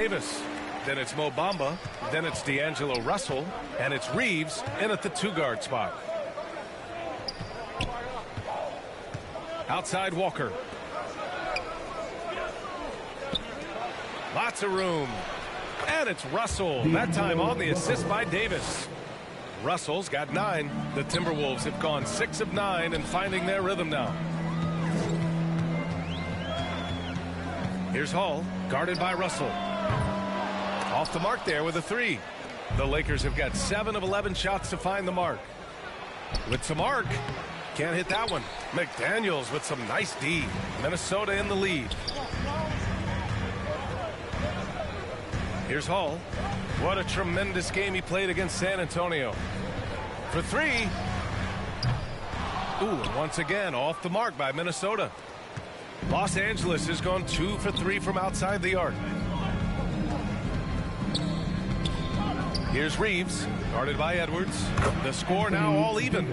Davis. Then it's Mo Bamba. Then it's D'Angelo Russell. And it's Reeves in at the 2-guard spot. Outside Walker. Lots of room. And it's Russell. That time on the assist by Davis. Russell's got 9. The Timberwolves have gone 6 of 9 and finding their rhythm now. Here's Hall, guarded by Russell. Off the mark there with a 3. The Lakers have got 7 of 11 shots to find the mark. With some arc, can't hit that one. McDaniels with some nice D. Minnesota in the lead. Here's Hall. What a tremendous game he played against San Antonio. For 3. Ooh, and once again off the mark by Minnesota. Los Angeles has gone 2 for 3 from outside the arc. Here's Reeves, guarded by Edwards. The score now all even.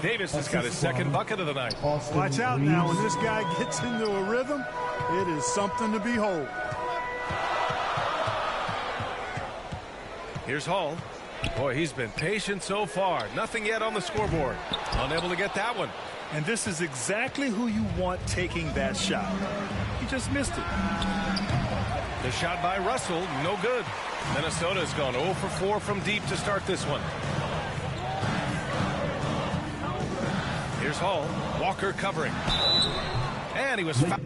Davis has got his second bucket of the night. Watch out now. When this guy gets into a rhythm, it is something to behold. Here's Hall. Boy, he's been patient so far. Nothing yet on the scoreboard. Unable to get that one. And this is exactly who you want taking that shot. He just missed it. The shot by Russell, no good. Minnesota's gone 0 for 4 from deep to start this one. Here's Hall. Walker covering. And he was fouled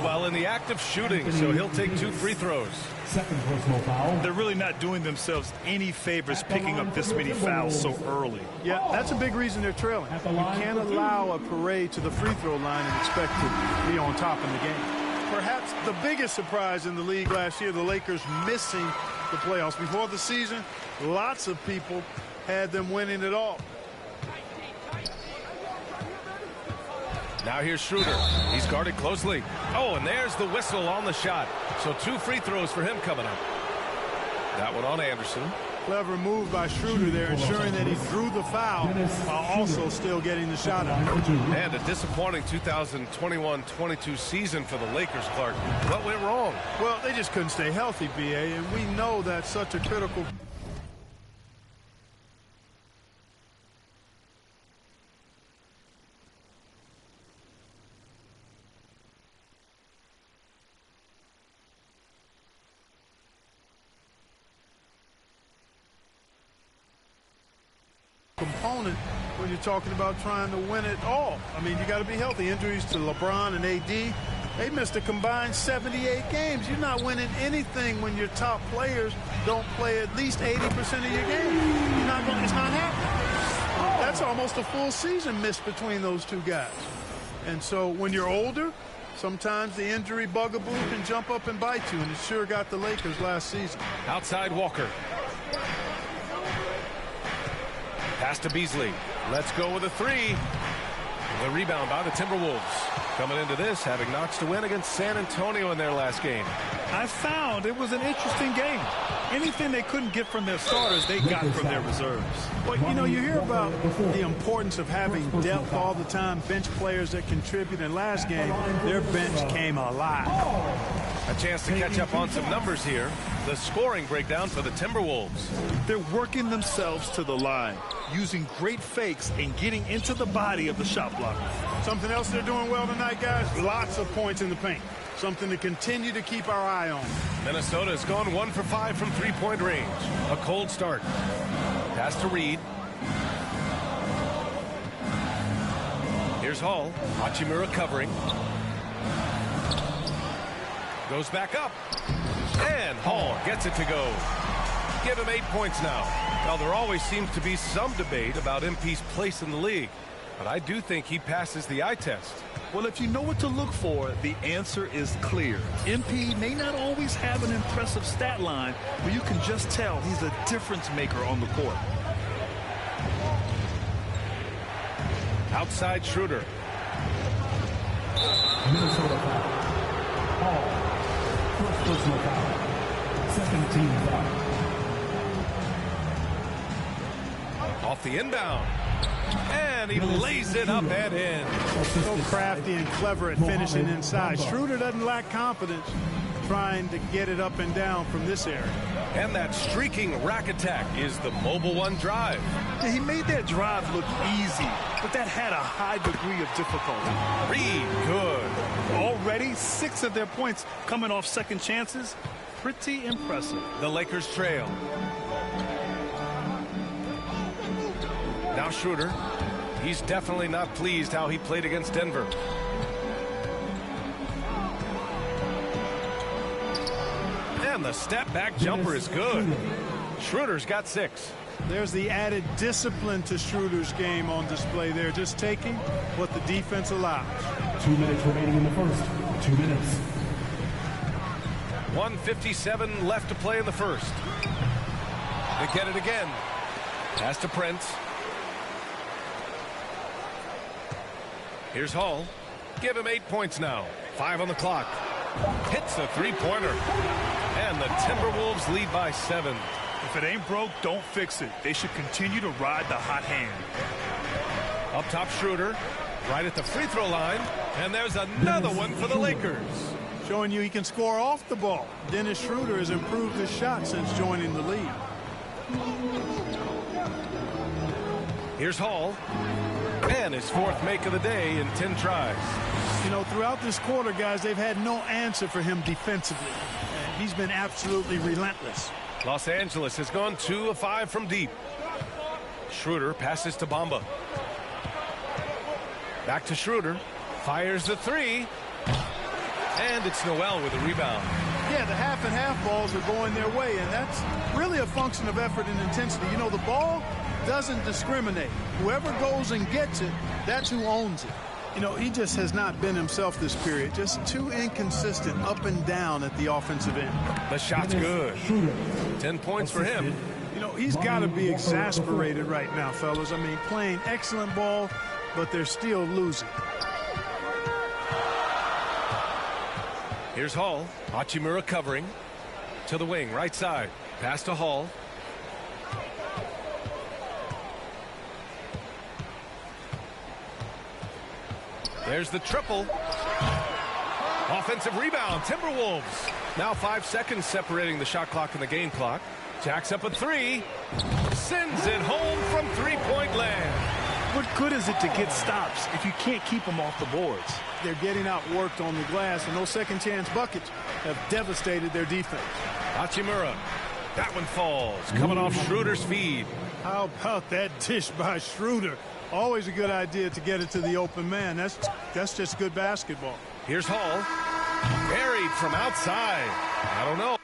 while in the act of shooting, so he'll take 2 free throws. Second personal foul. They're really not doing themselves any favors picking up this many fouls so early. Yeah, that's a big reason they're trailing. You can't allow a parade to the free throw line and expect to be on top in the game. Perhaps the biggest surprise in the league last year, the Lakers missing the playoffs. Before the season, lots of people had them winning it all. Now here's Schroeder. He's guarded closely. Oh, and there's the whistle on the shot. So 2 free throws for him coming up. That one on Anderson. Clever move by Schroeder there, ensuring that he drew the foul while also still getting the shot out. And a disappointing 2021-22 season for the Lakers, Clark. What went wrong? Well, they just couldn't stay healthy, B.A., and we know that's such a critical... component when you're talking about trying to win it all. I mean, you got to be healthy. Injuries to LeBron and AD, they missed a combined 78 games. You're not winning anything when your top players don't play at least 80% of your games. It's not happening. That's almost a full season missed between those two guys. And so when you're older, sometimes the injury bugaboo can jump up and bite you, and it sure got the Lakers last season. Outside Walker. Pass to Beasley. Let's go with a 3. The rebound by the Timberwolves. Coming into this, having notched a win against San Antonio in their last game. I found it was an interesting game. Anything they couldn't get from their starters, they got from their reserves. But, you know, you hear about the importance of having depth all the time, bench players that contribute. In last game, their bench came alive. A chance to catch up on some numbers here. The scoring breakdown for the Timberwolves. They're working themselves to the line, using great fakes and getting into the body of the shot blocker. Something else they're doing well tonight, guys, lots of points in the paint. Something to continue to keep our eye on. Minnesota has gone 1 for 5 from 3-point range. A cold start. Pass to Reed. Here's Hall. Hachimura covering. Goes back up. And Hall gets it to go. Give him 8 points now. Now, there always seems to be some debate about MP's place in the league, but I do think he passes the eye test. Well, if you know what to look for, the answer is clear. MP may not always have an impressive stat line, but you can just tell he's a difference maker on the court. Outside Schroeder. Minnesota foul. Hall. First personal foul. Second team foul. Off the inbound. And he lays it up and in. So crafty and clever at finishing inside. Schroeder doesn't lack confidence trying to get it up and down from this area. And that streaking rack attack is the Mobile One drive. He made that drive look easy, but that had a high degree of difficulty. Reed, good. Already 6 of their points coming off second chances. Pretty impressive. The Lakers trail. Now Schroeder. He's definitely not pleased how he played against Denver. And the step-back jumper is good. Schroeder's got 6. There's the added discipline to Schroeder's game on display there, just taking what the defense allows. 2 minutes remaining in the first. 2 minutes. 1:57 left to play in the first. They get it again. Pass to Prince. Here's Hall. Give him 8 points now. 5 on the clock. Hits a three-pointer. And the Timberwolves lead by 7. If it ain't broke, don't fix it. They should continue to ride the hot hand. Up top, Schroeder. Right at the free throw line. And there's another one for the Lakers. Showing you he can score off the ball. Dennis Schroeder has improved his shot since joining the league. Here's Hall. And his 4th make of the day in 10 tries. You know, throughout this quarter, guys, they've had no answer for him defensively. And he's been absolutely relentless. Los Angeles has gone 2 of 5 from deep. Schroeder passes to Bamba. Back to Schroeder. Fires the 3. And it's Noel with a rebound. Yeah, the half and half balls are going their way, and that's really a function of effort and intensity. You know, the ball doesn't discriminate. Whoever goes and gets it, that's who owns it. You know, he just has not been himself this period. Just too inconsistent up and down at the offensive end. The shot's good. 10 points for him. You know, he's got to be exasperated right now, fellas. I mean, playing excellent ball, but they're still losing. Here's Hall. Hachimura covering. To the wing, right side. Pass to Hall. There's the triple. Offensive rebound, Timberwolves. Now 5 seconds separating the shot clock and the game clock. Jacks up a 3. Sends it home from three-point land. What good is it to get stops if you can't keep them off the boards? They're getting outworked on the glass, and those second-chance buckets have devastated their defense. Hachimura. That one falls. Coming off Schroeder's feed. How about that dish by Schroeder? Always a good idea to get it to the open man. That's just good basketball. Here's Hall. Buried from outside. I don't know.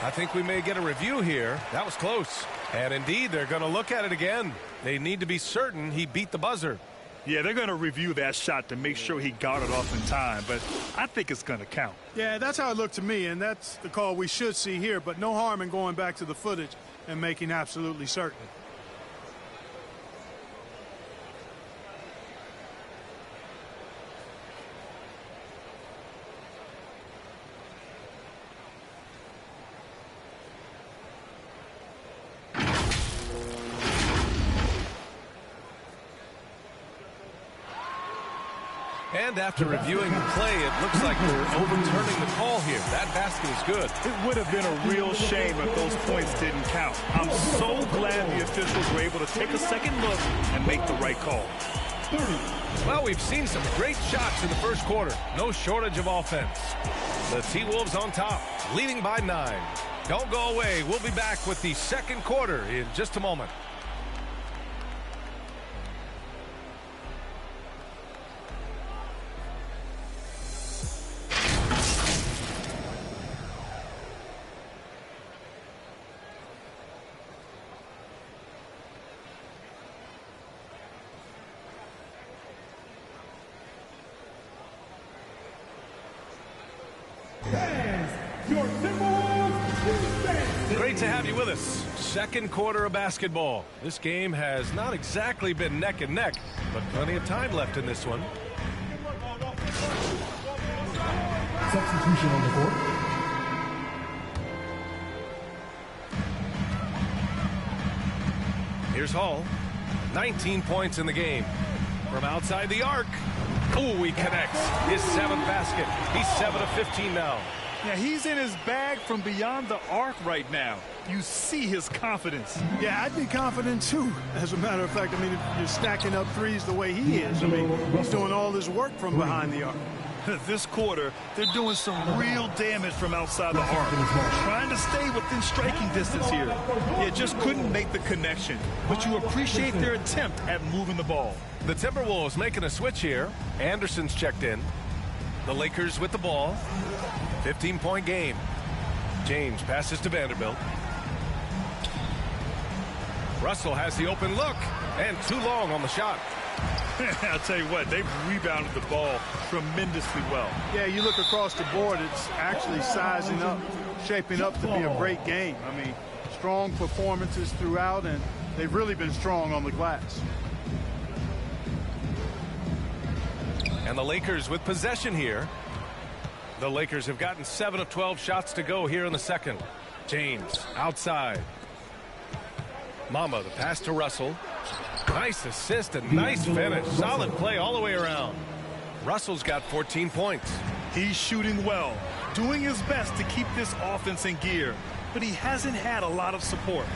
I think we may get a review here. That was close. And indeed, they're going to look at it again. They need to be certain he beat the buzzer. Yeah, they're going to review that shot to make sure he got it off in time, but I think it's going to count. Yeah, that's how it looked to me, and that's the call we should see here, but no harm in going back to the footage and making absolutely certain. And after reviewing the play, it looks like we're overturning the call here. That basket is good. It would have been a real shame if those points didn't count. I'm so glad the officials were able to take a second look and make the right call. Well, we've seen some great shots in the first quarter. No shortage of offense. The T-Wolves on top, leading by 9. Don't go away. We'll be back with the second quarter in just a moment. Great to have you with us. Second quarter of basketball. This game has not exactly been neck and neck, but plenty of time left in this one. substitution on the court. Here's Hall. 19 points in the game. From outside the arc. Oh, he connects. His 7th basket. He's 7 of 15 now. Yeah, he's in his bag from beyond the arc right now. You see his confidence. Yeah, I'd be confident too. As a matter of fact, I mean, if you're stacking up threes the way he is, I mean, he's doing all this work from behind the arc. This quarter, they're doing some real damage from outside the arc. Trying to stay within striking distance here. Yeah, just couldn't make the connection. But you appreciate their attempt at moving the ball. The Timberwolves making a switch here. Anderson's checked in. The Lakers with the ball. 15-point game. James passes to Vanderbilt. Russell has the open look. And too long on the shot. I'll tell you what, they've rebounded the ball tremendously well. Yeah, you look across the board, it's actually sizing up, shaping up to be a great game. I mean, strong performances throughout, and they've really been strong on the glass. And the Lakers with possession here. The Lakers have gotten 7 of 12 shots to go here in the second. James outside. Mamba, the pass to Russell. Nice assist and nice finish. Solid play all the way around. Russell's got 14 points. He's shooting well, doing his best to keep this offense in gear, but he hasn't had a lot of support.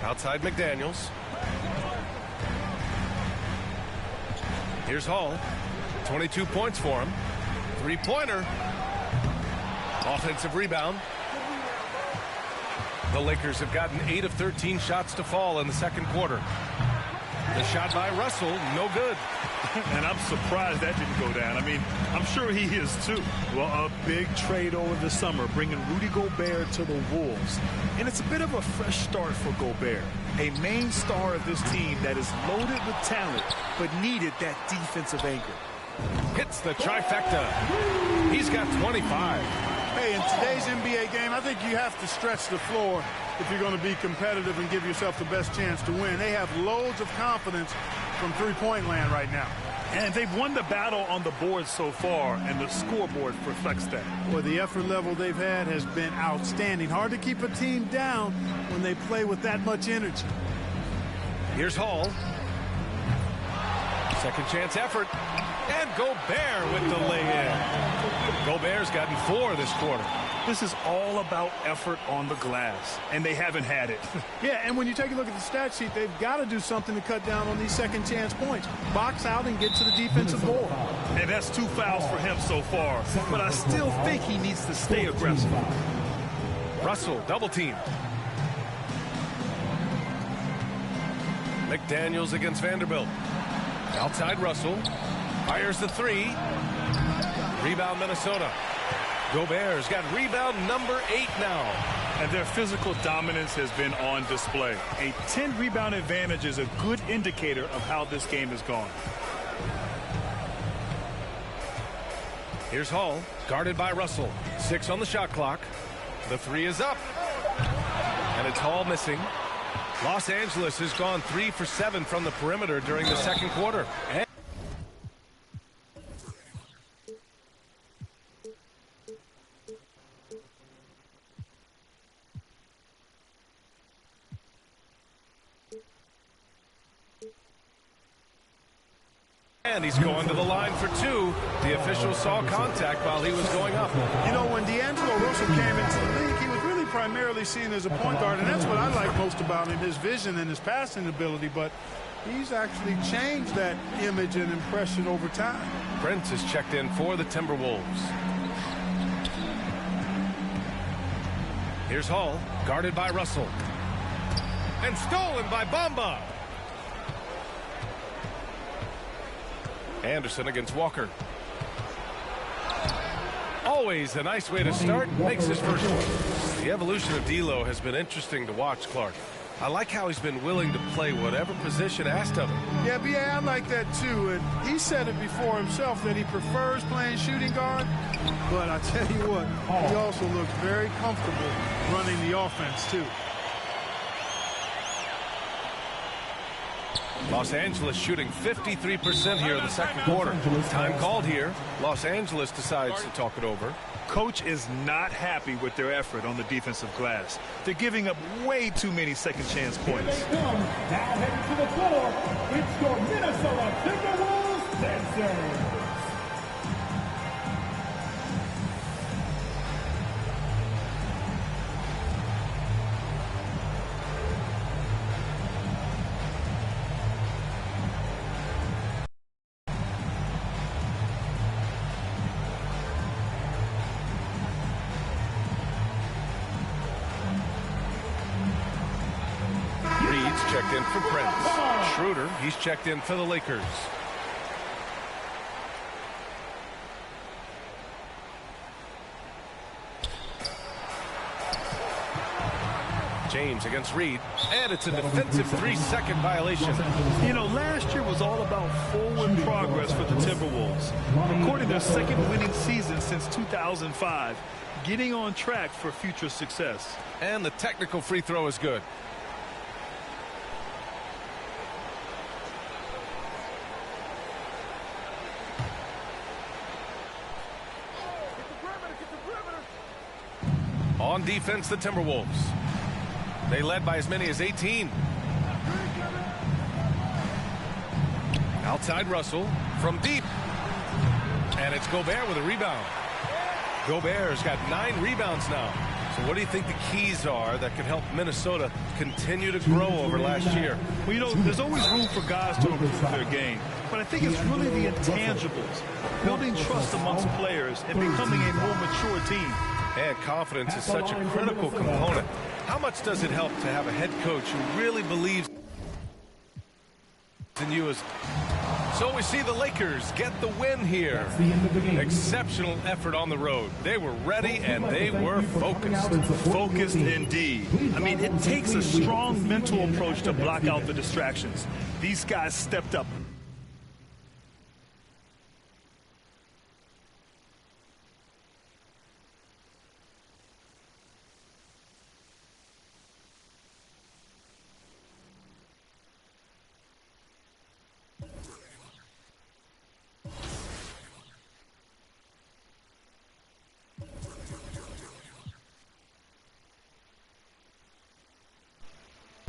Outside McDaniels. Here's Hall. 22 points for him. Three-pointer. Offensive rebound. The Lakers have gotten 8 of 13 shots to fall in the second quarter. The shot by Russell, no good. And I'm surprised that didn't go down. I mean, I'm sure he is too. Well, a big trade over the summer, bringing Rudy Gobert to the Wolves. And it's a bit of a fresh start for Gobert, a main star of this team that is loaded with talent, but needed that defensive anchor. Hits the trifecta. He's got 25. Hey, in today's NBA game, I think you have to stretch the floor if you're going to be competitive and give yourself the best chance to win. They have loads of confidence from three-point land right now. And they've won the battle on the board so far, and the scoreboard reflects that. Well, the effort level they've had has been outstanding. Hard to keep a team down when they play with that much energy. Here's Hall. Second chance effort. And Gobert with the lay-in. Gobert's gotten 4 this quarter. This is all about effort on the glass, and they haven't had it. Yeah, and when you take a look at the stat sheet, they've got to do something to cut down on these second chance points. Box out and get to the defensive board. And that's 2 fouls for him so far, but I still think he needs to stay aggressive. Russell, double team. McDaniels against Vanderbilt. Outside Russell. Fires the 3. Rebound Minnesota. Gobert's got rebound number 8 now. And their physical dominance has been on display. A 10-rebound advantage is a good indicator of how this game has gone. Here's Hall, guarded by Russell. 6 on the shot clock. The 3 is up. And it's Hall missing. Los Angeles has gone 3 for 7 from the perimeter during the second quarter. And he's going to the line for 2. The official saw contact while he was going up. You know, when D'Angelo Russell came into the league, he was really primarily seen as a point guard, and that's what I like most about him, his vision and his passing ability. But he's actually changed that image and impression over time. Prince is checked in for the Timberwolves. Here's Hall, guarded by Russell. And stolen by Bamba. Anderson against Walker. Always a nice way to start. Makes his first one. The evolution of D'Lo has been interesting to watch, Clark. I like how he's been willing to play whatever position asked of him. Yeah, B.A., I like that too. And he said it before himself that he prefers playing shooting guard. But I tell you what, he also looks very comfortable running the offense too. Los Angeles shooting 53% here in the second quarter. Time called here. Los Angeles decides to talk it over. Coach is not happy with their effort on the defensive glass. They're giving up way too many second chance points. Here they come. Now heading to the floor. It's your Minnesota Timberwolves dancers. Checked in for Prince. Schroeder, he's checked in for the Lakers. James against Reed, and it's a defensive 3-second violation. You know, last year was all about forward progress for the Timberwolves. Recording their second winning season since 2005, getting on track for future success. And the technical free throw is good. On defense, the Timberwolves. They led by as many as 18. Outside Russell from deep. And it's Gobert with a rebound. Gobert's got 9 rebounds now. So what do you think the keys are that could help Minnesota continue to grow over last year? Well, you know, there's always room for guys to improve their game. But I think it's really the intangibles. Building trust amongst players and becoming a more mature team. And confidence is such a critical component. How much does it help to have a head coach who really believes in you? So we see the Lakers get the win here. Exceptional effort on the road. They were ready and they were focused. Focused indeed. I mean, it takes a strong mental approach to block out the distractions. These guys stepped up